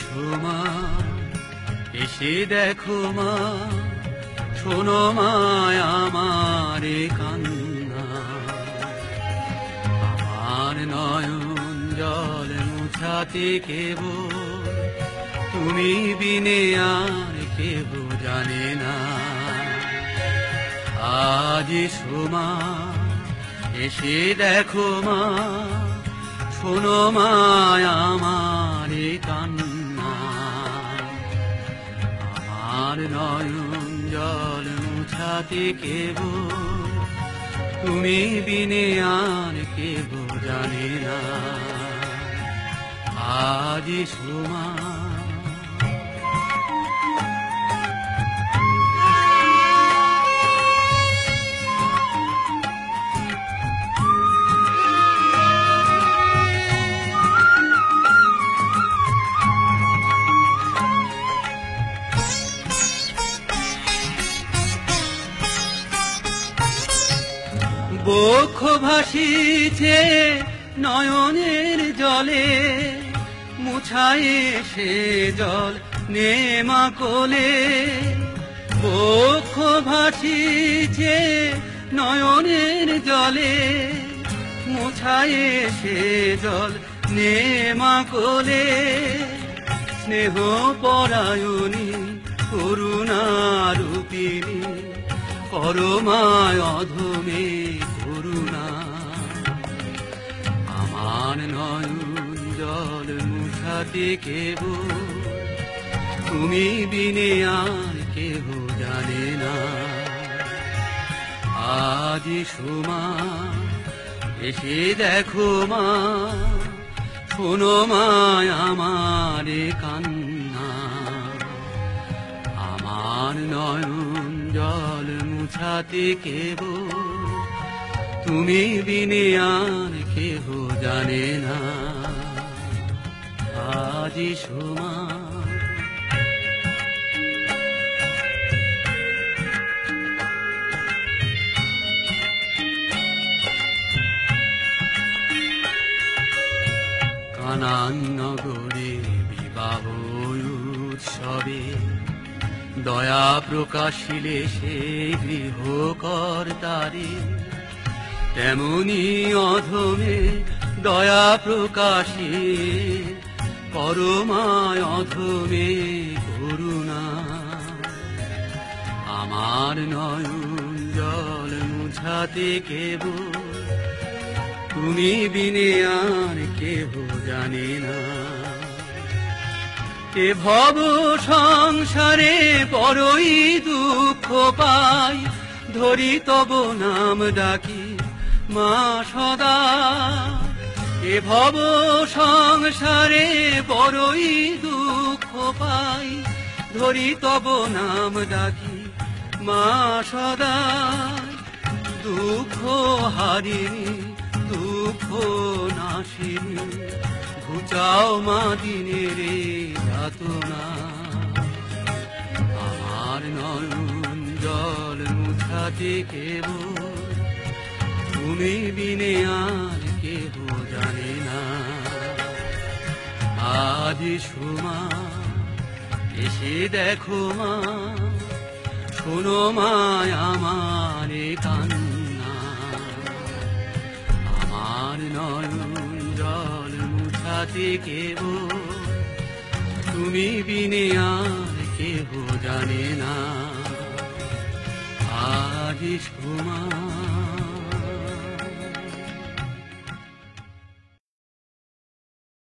সোমা এসে দেখো মা, শোনো মায় আমার কান্না। আমার নয়ন জল মুছাতে কেবল তুমি বিনে আর কেহ জানে না। আজ সোমা এসে দেখো মা, শোনো মায় আমার কান্না। আমার নয়ন জল মুছাতে কেবল তুমি বিনে আর কেহ জানে না। আজ সোমা বক্ষ ভাসিছে নয়নের জলে, মুছায়ে সে জল নেমা কোলে। বক্ষ ভাসিছে নয়নের জলে, মুছায়ে সে জল নেমা কোলে। স্নেহ পরায়ণী করুণা রূপিণী, করমায় অধমে করুণা। আমার নয়ন জল মুছাতে কেবল তুমি বিনে আর কেহ জানে না। আজ সোমা এসে দেখো মা, শোনো মায় আমার কান্না। আমার নয়ন জল মুছাতে কেবল তুমি বিনে আর কেহ জানে না। আজ সোমা কানান নগরে বিবাহ উৎসবে, দয়া প্রকাশিলে সে গৃহ কর্তারে। তেমনি অধমে দয়া প্রকাশে, করমায় অধমে করুণা। আমার নয়ন জল মুছাতে কেবল তুমি বিনে আর কেহ জানে না। এ ভব সংসারে বড়ই দুঃখ পাই, ধরি তব নাম ডাকি মা সদা। এ ভব সংসারে বড়ই দুঃখ পাই, ধরি তব নাম ডাকি মা সদা। দুঃখ হারিনি দুঃখ নাশিনী, ঘুচাও মা দিনের যাতনা। আমার নয়ন জল মুছাতে কেবল তুমি বিনে আর কেহ জানে না। আজ সোমা এসে দেখো মা, শোনো মায় আমার কান্না। আমার নয়ন জল মুছাতে কেবল তুমি বিনে আর কেহ জানে না। আজ সোমা।